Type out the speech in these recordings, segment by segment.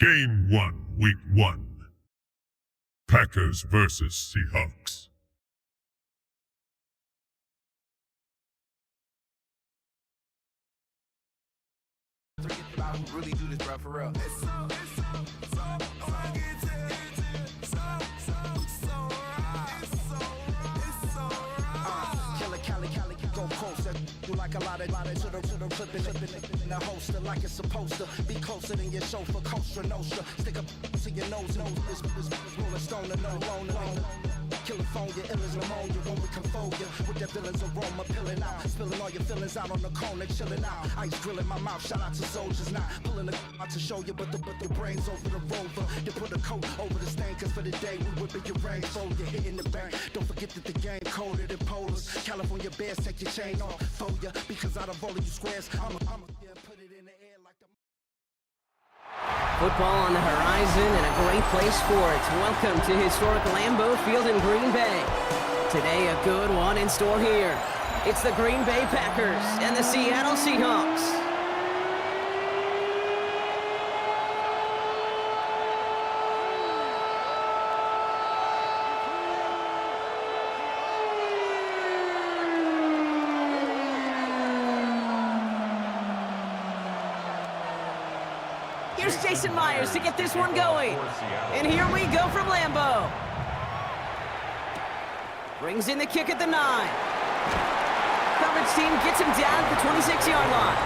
Game 1, Week 1. Packers versus Seahawks. Really do this, bro, for real. Like a lot of to the clipping in the holster like it's supposed to be closer than your chauffeur, Costa Nostra. Stick up to your nose, this rolling stone and no alone. California, ill as pneumonia when we confold you with that villain's aroma, peeling out, spilling all your feelings out on the corner, chilling out. Ice grilling my mouth, shout out to soldiers, not pulling the out to show you, but the brains over the rover. You put a coat over the stain, cause for the day we whipping your rain, fold you hitting the bank. Don't forget that the game coded in polars. California bears, take your chain off for ya, because out of all of you squares, I'ma put it in the air like the Football on the horizon and a great place for it. Welcome to historic Lambeau Field in Green Bay. Today, a good one in store here. It's the Green Bay Packers and the Seattle Seahawks. Here's Jason Myers to get this one going. And here we go from Lambeau. Brings in the kick at the 9. Coverage team gets him down at the 26-yard line.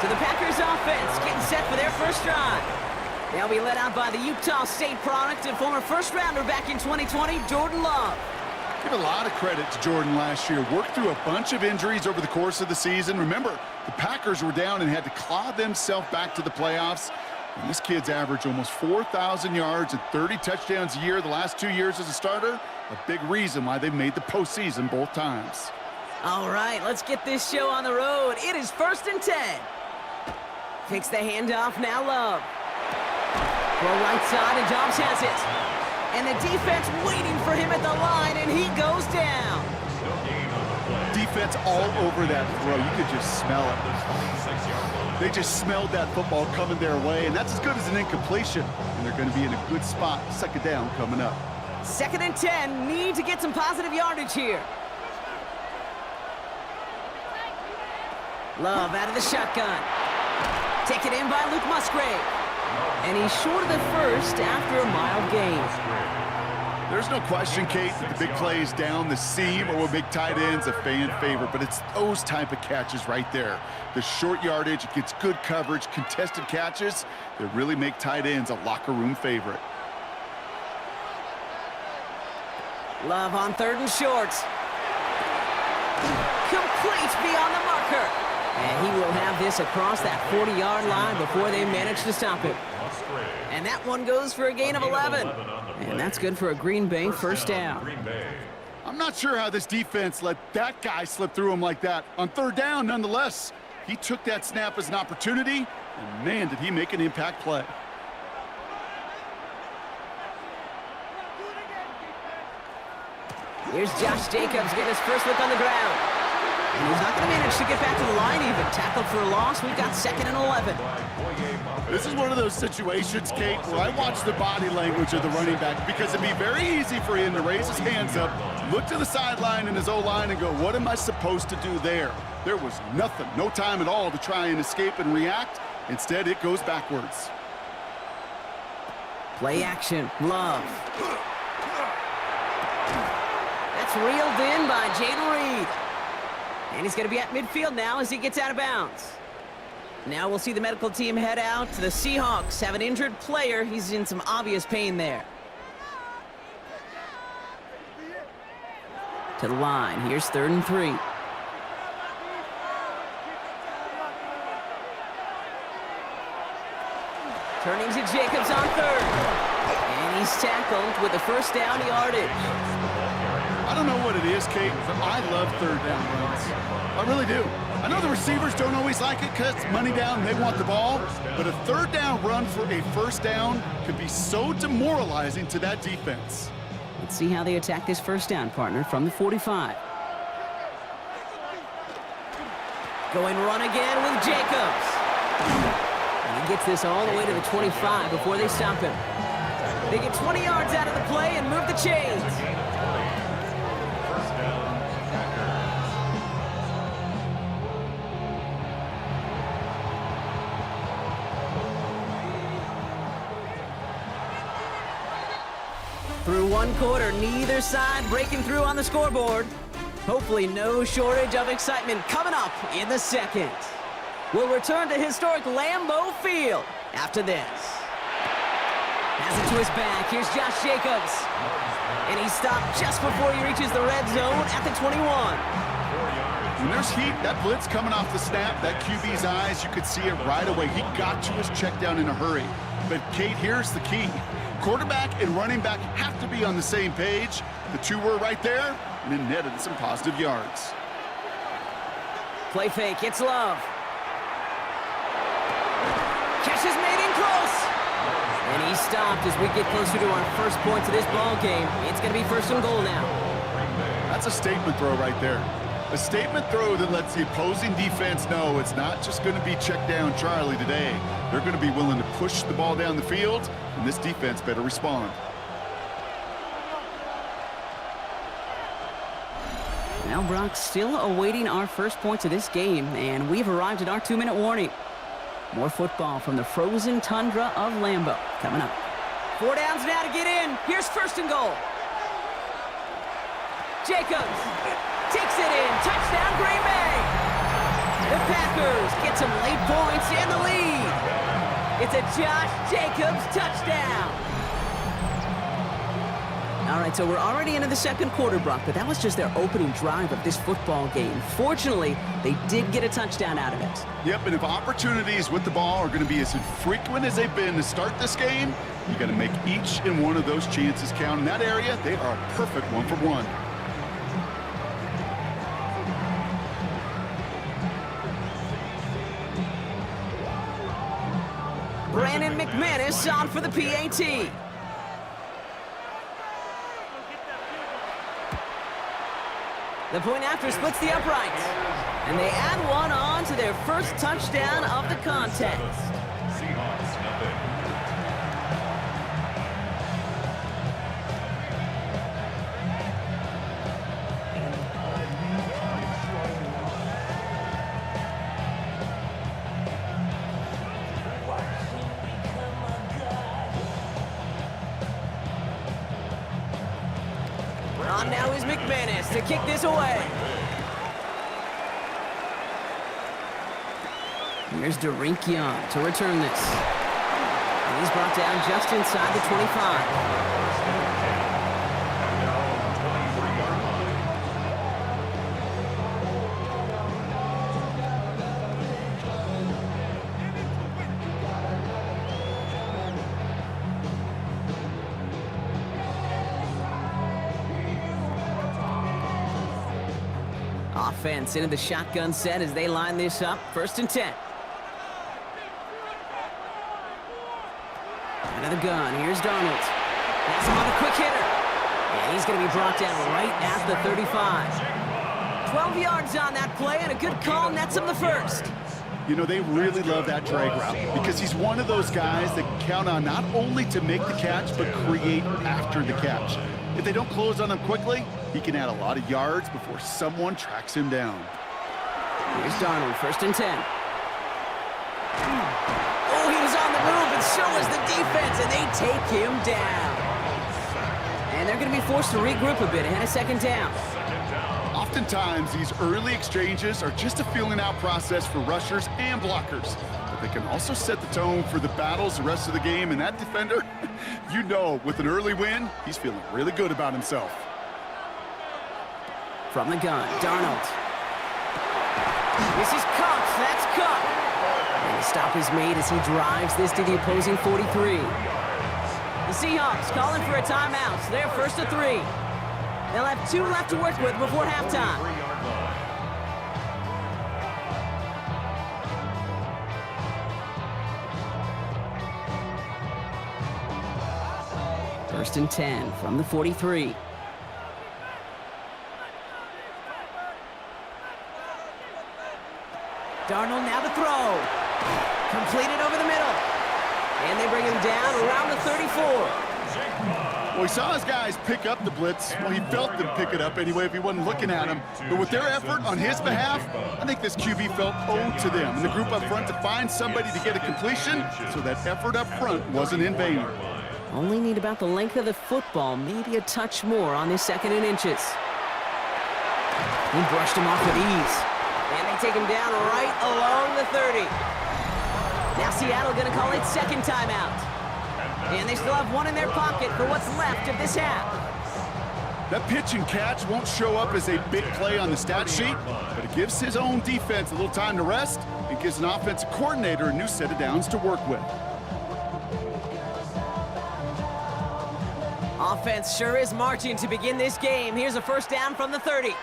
So the Packers offense getting set for their first drive. They'll be led out by the Utah State product and former first-rounder back in 2020, Jordan Love. Give a lot of credit to Jordan last year. Worked through a bunch of injuries over the course of the season. Remember, the Packers were down and had to claw themselves back to the playoffs. And this kid's averaged almost 4,000 yards and 30 touchdowns a year the last 2 years as a starter. A big reason why they've made the postseason both times. All right, let's get this show on the road. It is 1st and 10. Takes the handoff, now Love. Throw right side, and Dobbs has it. And the defense waiting for him at the line, and he goes down. Defense all over that throw. You could just smell it. They just smelled that football coming their way, and that's as good as an incompletion. And they're going to be in a good spot. 2nd down coming up. 2nd and 10. Need to get some positive yardage here. Love out of the shotgun. Taken in by Luke Musgrave. And he's short of the first after a mild gain. There's no question, Kate, that the big plays down the seam or what make tight ends a fan favorite, but it's those type of catches right there. The short yardage, it gets good coverage, contested catches that really make tight ends a locker room favorite. Love on 3rd and short. Complete beyond the marker. And he will have this across that 40-yard line before they manage to stop him. And that one goes for a gain of 11. And that's good for a Green Bay first down. I'm not sure how this defense let that guy slip through him like that. On 3rd down, nonetheless, he took that snap as an opportunity, and man, did he make an impact play. Here's Josh Jacobs getting his first look on the ground. And he's not going to manage to get back to the line even. Tackled for a loss. We've got 2nd and 11. This is one of those situations, Kate, where I watch the body language of the running back because it'd be very easy for him to raise his hands up, look to the sideline in his O-line and go, what am I supposed to do there? There was nothing, no time at all to try and escape and react. Instead, it goes backwards. Play action. Love. That's reeled in by Jaden Reed. And he's going to be at midfield now as he gets out of bounds. Now we'll see the medical team head out. The Seahawks have an injured player. He's in some obvious pain there. To the line. Here's 3rd and 3. Turning to Jacobs on 3rd. And he's tackled with the first down yardage. I don't know what it is, Kate, but I love 3rd down runs. I really do. I know the receivers don't always like it because it's money down and they want the ball, but a 3rd down run for a first down could be so demoralizing to that defense. Let's see how they attack this first down, partner, from the 45. Going run again with Jacobs. And he gets this all the way to the 25 before they stop him. They get 20 yards out of the play and move the chains. Through one quarter, neither side breaking through on the scoreboard. Hopefully no shortage of excitement coming up in the second. We'll return to historic Lambeau Field after this. Has it to his back. Here's Josh Jacobs. And he stopped just before he reaches the red zone at the 21. When there's heat, that blitz coming off the snap, that QB's eyes, you could see it right away. He got to his check down in a hurry. But, Kate, here's the key. Quarterback and running back have to be on the same page. The two were right there, and it netted some positive yards. Play fake. It's Love. Catch is made in close. And he stopped as we get closer to our first points of this ball game. It's going to be first and goal now. That's a statement throw right there. A statement throw that lets the opposing defense know it's not just going to be check down Charlie today. They're going to be willing to push the ball down the field, and this defense better respond. Now, Brock, still awaiting our first points of this game, and we've arrived at our 2-minute warning. More football from the frozen tundra of Lambeau coming up. 4 downs now to get in. Here's first and goal. Jacobs takes it in. Touchdown, Green Bay. The Packers get some late points and the lead. It's a Josh Jacobs touchdown. All right, so we're already into the second quarter, Brock, but that was just their opening drive of this football game. Fortunately, they did get a touchdown out of it. Yep, and if opportunities with the ball are going to be as infrequent as they've been to start this game, you got to make each and one of those chances count. In that area, they are a perfect 1-for-1. Brandon McManus on for the PAT. The point after splits the uprights. And they add one on to their first touchdown of the contest. Seahawks, nothing. On now is McManus to kick this away. Here's Derink Young to return this. And he's brought down just inside the 25. Offense into the shotgun set as they line this up. First and 10. Out of the gun. Here's Donald. That's him on a quick hitter. And he's going to be brought down right at the 35. 12 yards on that play, and a good call nets him the first. You know, they really love that drag route because he's one of those guys that can count on not only to make the catch, but create after the catch. If they don't close on him quickly, he can add a lot of yards before someone tracks him down. Here's Darnold, first and 10. Oh, he was on the move, and so was the defense, and they take him down. And they're going to be forced to regroup a bit ahead of second down. Oftentimes, these early exchanges are just a feeling-out process for rushers and blockers. But they can also set the tone for the battles the rest of the game, and that defender, you know, with an early win, he's feeling really good about himself. From the gun, Darnold. This is Cup. That's Cup. And the stop is made as he drives this to the opposing 43. The Seahawks calling for a timeout. They're first to 3. They'll have 2 left to work with before halftime. First and 10 from the 43. Darnold now to throw. Completed over the middle. And they bring him down around the 34. Well, he saw his guys pick up the blitz. Well, he felt them pick it up anyway if he wasn't looking at him. But with their effort on his behalf, I think this QB felt owed to them and the group up front to find somebody to get a completion, so that effort up front wasn't in vain. Only need about the length of the football, maybe a touch more on this 2nd and inches. He brushed him off with ease. And they take him down right along the 30. Now Seattle going to call it 2nd timeout. And they still have one in their pocket for what's left of this half. That pitch and catch won't show up as a big play on the stat sheet, but it gives his own defense a little time to rest. It gives an offensive coordinator a new set of downs to work with. Offense sure is marching to begin this game. Here's a 1st down from the 30.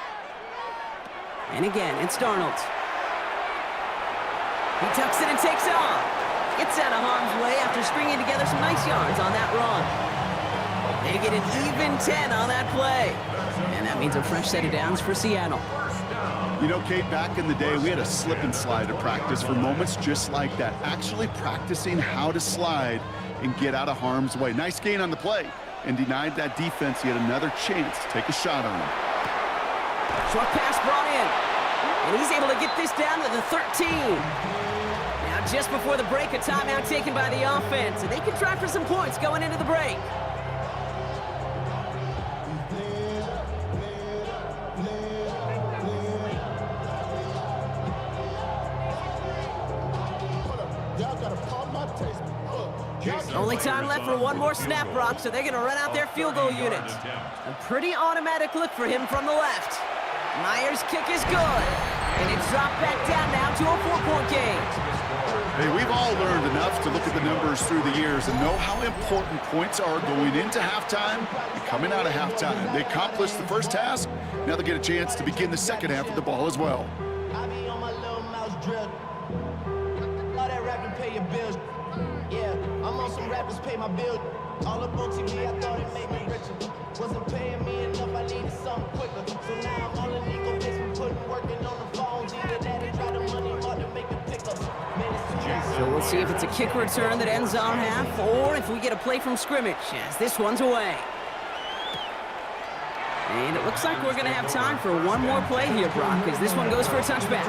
And again, it's Darnold. He tucks it and takes off. Gets out of harm's way after stringing together some nice yards on that run. They get an even 10 on that play. And that means a fresh set of downs for Seattle. You know, Kate, back in the day, we had a slip and slide to practice for moments just like that. Actually practicing how to slide and get out of harm's way. Nice gain on the play. And denied that defense yet another chance to take a shot on him. Short pass brought in. And he's able to get this down to the 13. Now just before the break, a timeout taken by the offense. And they can try for some points going into the break. Only time left for one more snap, Brock, so they're going to run out their field goal unit. A pretty automatic look for him from the left. Myers' kick is good, and it's dropped back down now to a 4-point game. Hey, we've all learned enough to look at the numbers through the years and know how important points are going into halftime and coming out of halftime. They accomplished the first task. Now they get a chance to begin the second half with the ball as well. I be on my little mouse drill. All that rapping pay your bills. Yeah, I'm on some rappers pay my bill. All up on TV, I thought it made me richer. Wasn't paying me enough, I needed something quicker. So now I'm all in Nico basement, putting working on the phones. Either that or try the money hard to make a pickup. So we'll see if it's a kick return that ends our half, or if we get a play from scrimmage, as this one's away. And it looks like we're going to have time for one more play here, Brock, as this one goes for a touchback.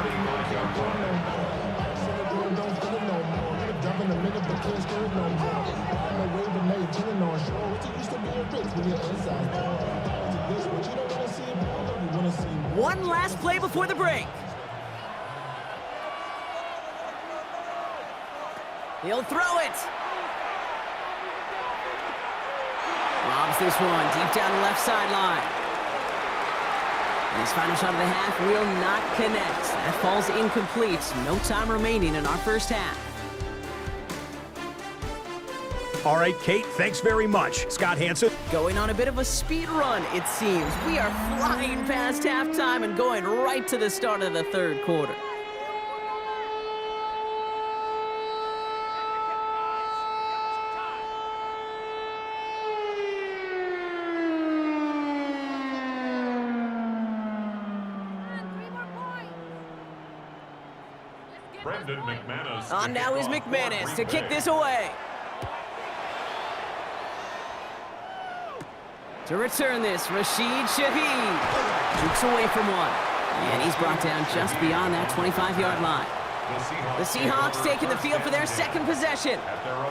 One last play before the break. He'll throw it. Lobs this one deep down the left sideline. And his final shot of the half will not connect. That falls incomplete. No time remaining in our first half. All right, Kate, thanks very much. Scott Hansen. Going on a bit of a speed run, it seems. We are flying past halftime and going right to the start of the third quarter. On now is McManus to kick this away. To return this, Rashid Shaheed jukes away from one. And he's brought down just beyond that 25-yard line. The Seahawks taking the field for their second possession.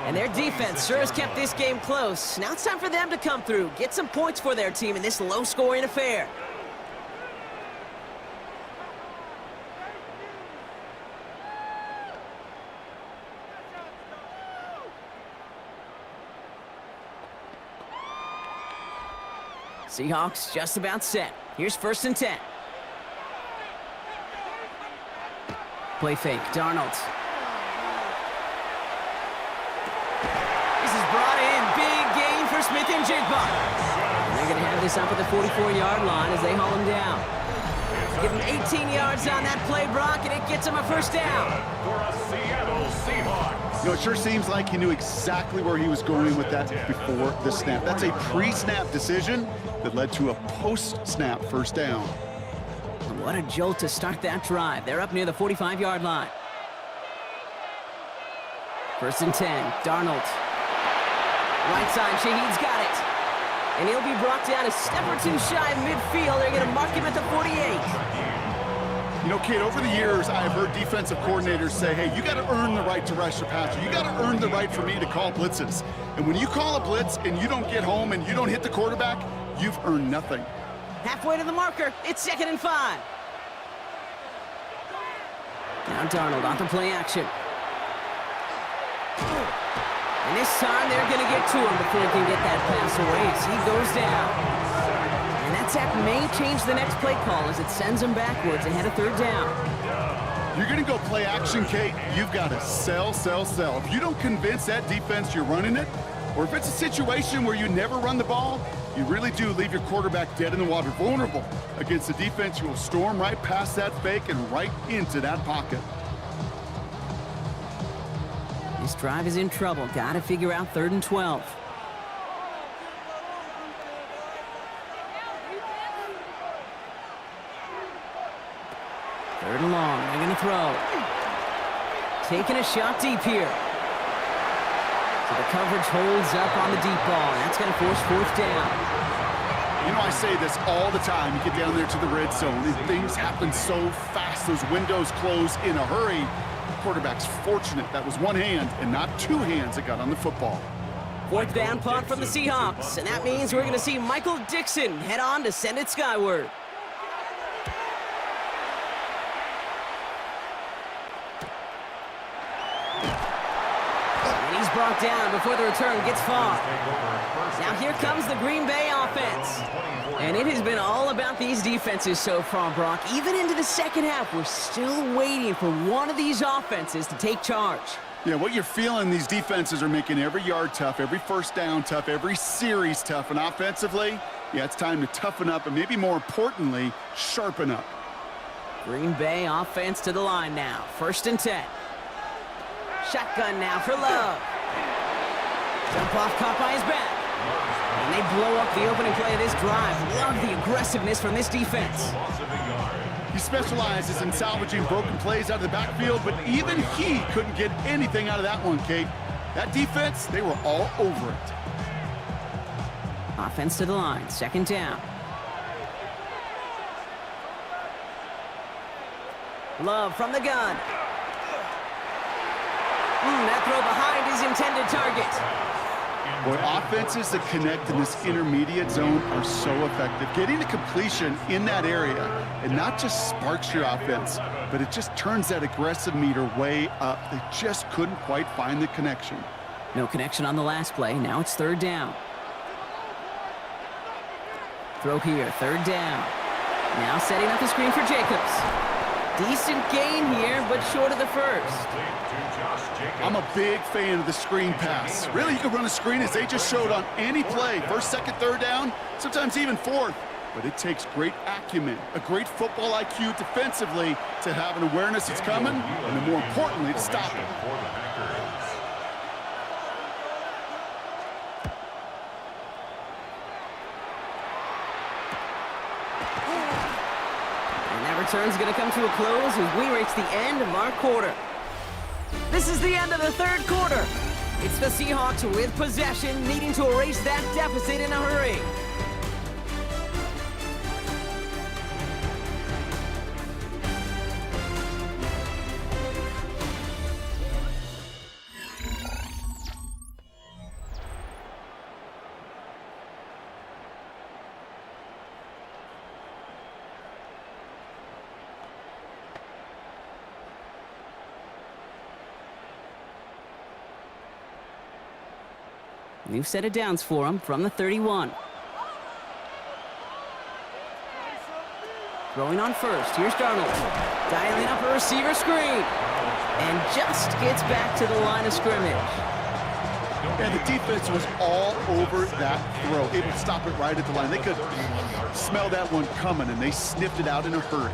And their defense sure has kept this game close. Now it's time for them to come through, get some points for their team in this low-scoring affair. Seahawks just about set. Here's 1st and 10. Play fake, Darnold. This is brought in. Big gain for Smith and Jigba. They're going to have this up at the 44-yard line as they haul him down. Give him 18 yards on that play, Brock, and it gets him a 1st down. For a Seattle Seahawks. You know, it sure seems like he knew exactly where he was going with that before the snap. That's a pre-snap decision that led to a post-snap 1st down. What a jolt to start that drive. They're up near the 45-yard line. First and 10, Darnold. Right side, Shaheed's got it. And he'll be brought down a step or two shy of midfield. They're going to mark him at the 48. You know, Kate, over the years, I've heard defensive coordinators say, hey, you got to earn the right to rush your passer. You got to earn the right for me to call blitzes. And when you call a blitz and you don't get home and you don't hit the quarterback, you've earned nothing. Halfway to the marker. It's 2nd and 5. Now Darnold on to play action. And this time they're going to get to him before he can get that pass away as he goes down. And that sack may change the next play call as it sends him backwards ahead of 3rd down. You're going to go play action, Kate. You've got to sell. If you don't convince that defense you're running it, or if it's a situation where you never run the ball, you really do leave your quarterback dead in the water, vulnerable against a defense who will storm right past that fake and right into that pocket. This drive is in trouble. Got to figure out 3rd and 12. Third and long. They're going to throw. Taking a shot deep here. So the coverage holds up on the deep ball. That's going to force 4th down. You know, I say this all the time. You get down there to the red zone, and things happen so fast. Those windows close in a hurry. Quarterback's fortunate that was one hand and not 2 hands that got on the football. 4th down punt from the Seahawks, and that means we're going to see Michael Dixon head on to send it skyward. And he's brought down before the return gets far. Now here comes the Green Bay offense. And it has been all about these defenses so far, Brock. Even into the second half, we're still waiting for one of these offenses to take charge. Yeah, what you're feeling, these defenses are making every yard tough, every first down tough, every series tough. And offensively, yeah, it's time to toughen up and maybe more importantly, sharpen up. Green Bay offense to the line now. 1st and 10. Shotgun now for Love. Jump off caught by his back. And they blow up the opening play of this drive. Love the aggressiveness from this defense. He specializes in salvaging broken plays out of the backfield, but even he couldn't get anything out of that one, Kate. That defense, they were all over it. Offense to the line. 2nd down. Love from the gun. That throw behind his intended target. Boy, offenses that connect in this intermediate zone are so effective. Getting the completion in that area, it not just sparks your offense, but it just turns that aggressive meter way up. They just couldn't quite find the connection. No connection on the last play. Now it's 3rd down. Throw here, 3rd down. Now setting up the screen for Jacobs. Decent gain here, but short of the first. I'm a big fan of the screen pass. Really, you can run a screen as they just showed on any play. 1st, 2nd, 3rd down, sometimes even 4th. But it takes great acumen, a great football IQ defensively to have an awareness it's coming, and then more importantly, to stop it. And that return's going to come to a close as we reach the end of our quarter. This is the end of the 3rd quarter. It's the Seahawks with possession, needing to erase that deficit in a hurry. New set of downs for him from the 31. Throwing on first. Here's Darnold. Dialing up a receiver screen. And just gets back to the line of scrimmage. And the defense was all over that throw. Able to stop it right at the line. They could smell that one coming, and they sniffed it out in a hurry.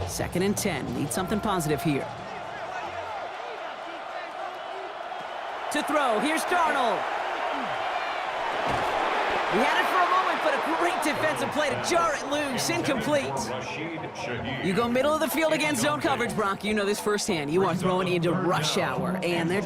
2nd and 10. Need something positive here. To throw. Here's Darnold. He had it for a moment, but a great defensive play to jar it loose. Incomplete. You go middle of the field against zone coverage, Brock. You know this firsthand. You are throwing into rush hour, and there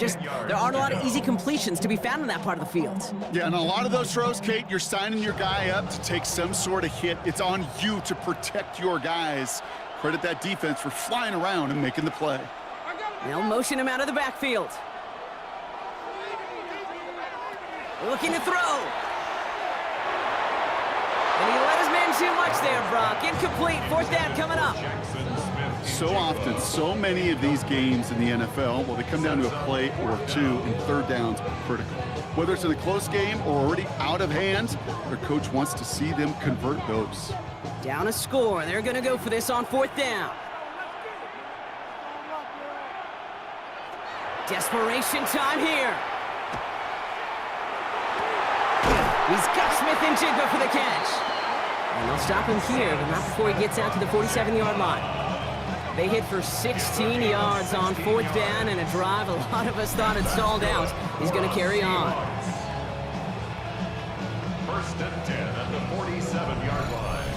aren't a lot of easy completions to be found in that part of the field. Yeah, and a lot of those throws, Kate, you're signing your guy up to take some sort of hit. It's on you to protect your guys. Credit that defense for flying around and making the play. They'll motion him out of the backfield. Looking to throw. And he let his man too much there, Brock. Incomplete. Fourth down coming up. So often, so many of these games in the NFL, well, they come down to a play or two, and third downs are critical. Whether it's in a close game or already out of hand, their coach wants to see them convert those. Down a score. They're going to go for this on fourth down. Desperation time here. He's got Smith and Jigba for the catch. And they'll stop him here, but not before he gets out to the 47-yard line. They hit for 16 yards on fourth down and a drive a lot of us thought had stalled out. He's going to carry on. First and 10 at the 47-yard line.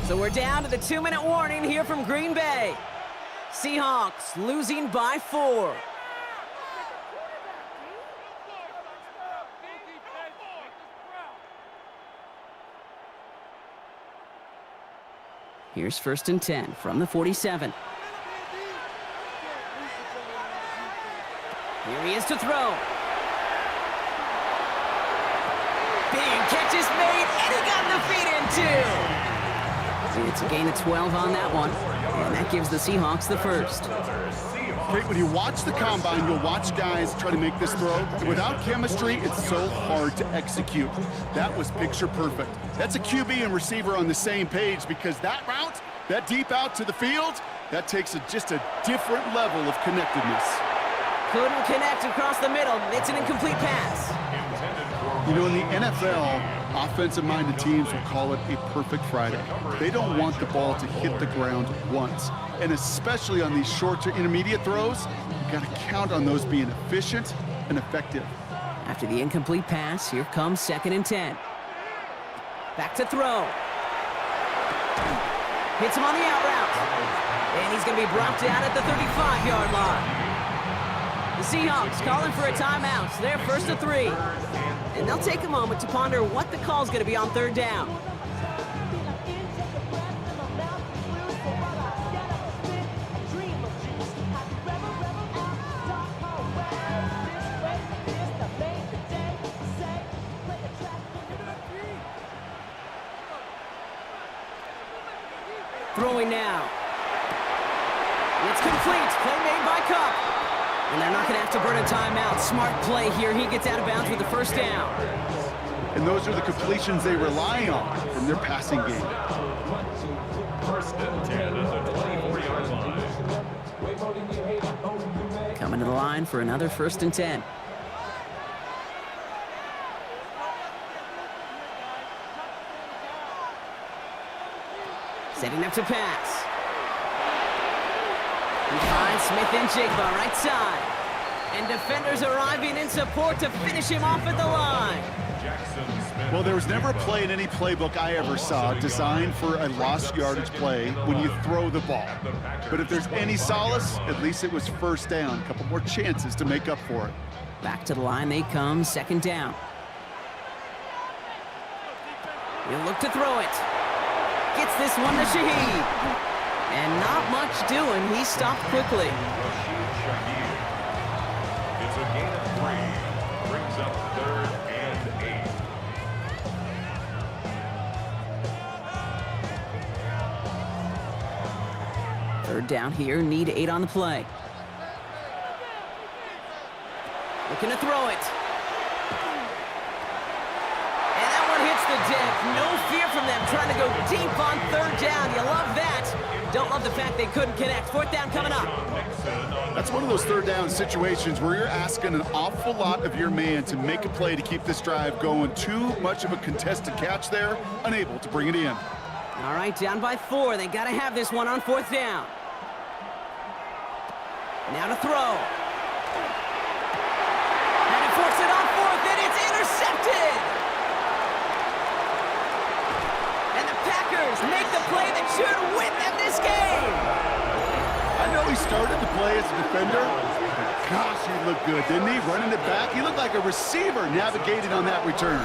So we're down to the 2-minute warning here from Green Bay. Seahawks losing by 4. Here's first and 10 from the 47. Here he is to throw. Big catch is made, and he got the feet in too. It's a gain of 12 on that one, and that gives the Seahawks the first. Kate, when you watch the combine, you'll watch guys try to make this throw. Without chemistry, it's so hard to execute. That was picture perfect. That's a QB and receiver on the same page, because that route, that deep out to the field, that takes just a different level of connectedness. Couldn't connect across the middle. It's an incomplete pass. You know, in the NFL, offensive-minded teams will call it a perfect Friday. They don't want the ball to hit the ground once. And especially on these short to intermediate throws, you've got to count on those being efficient and effective. After the incomplete pass, here comes second and 10. Back to throw. Hits him on the out route. And he's going to be brought down at the 35-yard line. The Seahawks calling for a timeout. They're first to 3. And they'll take a moment to ponder what the call's going to be on third down. Throwing now. It's complete. Play made by Cup. And they're not going to have to burn a timeout. Smart play here. He gets out of bounds with the first down. And those are the completions they rely on from their passing game. First and 10 at the 24-yard line. Coming to the line for another first and 10. Setting up to pass. He finds Smith and Jigba right side. And defenders arriving in support to finish him off at the line. Well, there was never a play in any playbook I ever saw designed for a lost yardage play when you throw the ball. But if there's any solace, at least it was first down. A couple more chances to make up for it. Back to the line they come, second down. He'll look to throw it. Gets this one to Shaheed. And not much doing. He stopped quickly. It's a gain of 3. Brings up third and 8. Third down here, need 8 on the play. Looking to throw it. And that one hits the deck. No fear from them trying to go deep on third down. You love that. Don't love the fact they couldn't connect. Fourth down coming up. That's one of those third down situations where you're asking an awful lot of your man to make a play to keep this drive going. Too much of a contested catch there, unable to bring it in. All right, down by 4. They got to have this one on fourth down. Now to throw. And he forced it on intercepted! And the Packers make the play that should win them this game! I know he started to play as a defender. Gosh, he looked good, didn't he? Running it back, he looked like a receiver navigating on that return.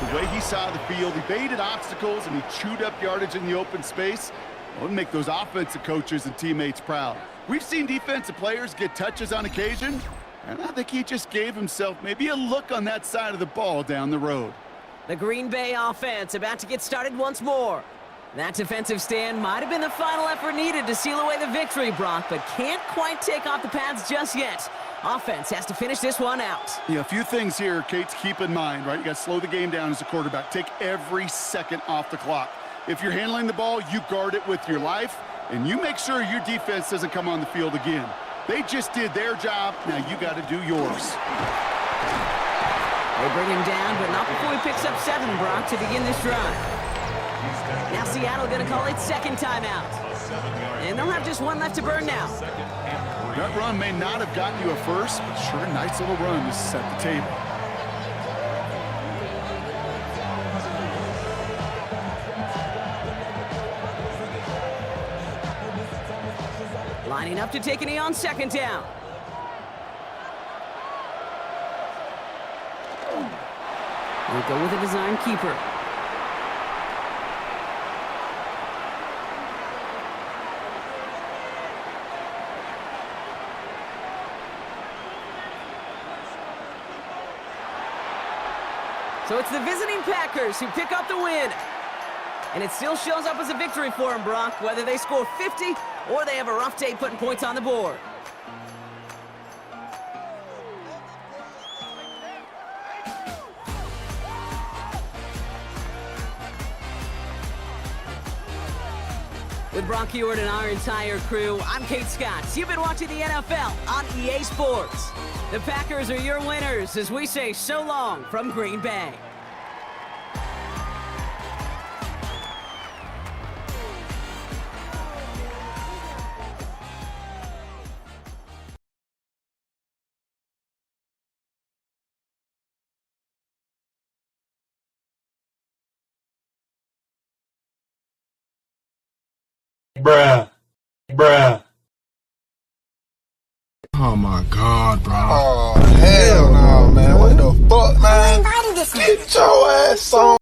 The way he saw the field, he baited obstacles, and he chewed up yardage in the open space. Well, it'll make those offensive coaches and teammates proud. We've seen defensive players get touches on occasion, and I think he just gave himself maybe a look on that side of the ball down the road. The Green Bay offense about to get started once more. That defensive stand might have been the final effort needed to seal away the victory, Brock, but can't quite take off the pads just yet. Offense has to finish this one out. Yeah, a few things here, Kate, to keep in mind, right? You got to slow the game down as a quarterback. Take every second off the clock. If you're handling the ball, you guard it with your life, and you make sure your defense doesn't come on the field again. They just did their job. Now you got to do yours. They bring him down, but not before he picks up 7, Brock, to begin this drive. Now Seattle going to call its second timeout. And they'll have just one left to burn now. That run may not have gotten you a first, but sure a nice little run to set the table. Lining up to take a knee on second down. We'll go with a design keeper. So it's the visiting Packers who pick up the win. And it still shows up as a victory for them, Brock, whether they score 50 or they have a rough day putting points on the board. With Brock Ewart and our entire crew, I'm Kate Scott. You've been watching the NFL on EA Sports. The Packers are your winners as we say so long from Green Bay. Bruh. Oh my God, bro. Oh, hell no, man. What the fuck, man? Get your ass on.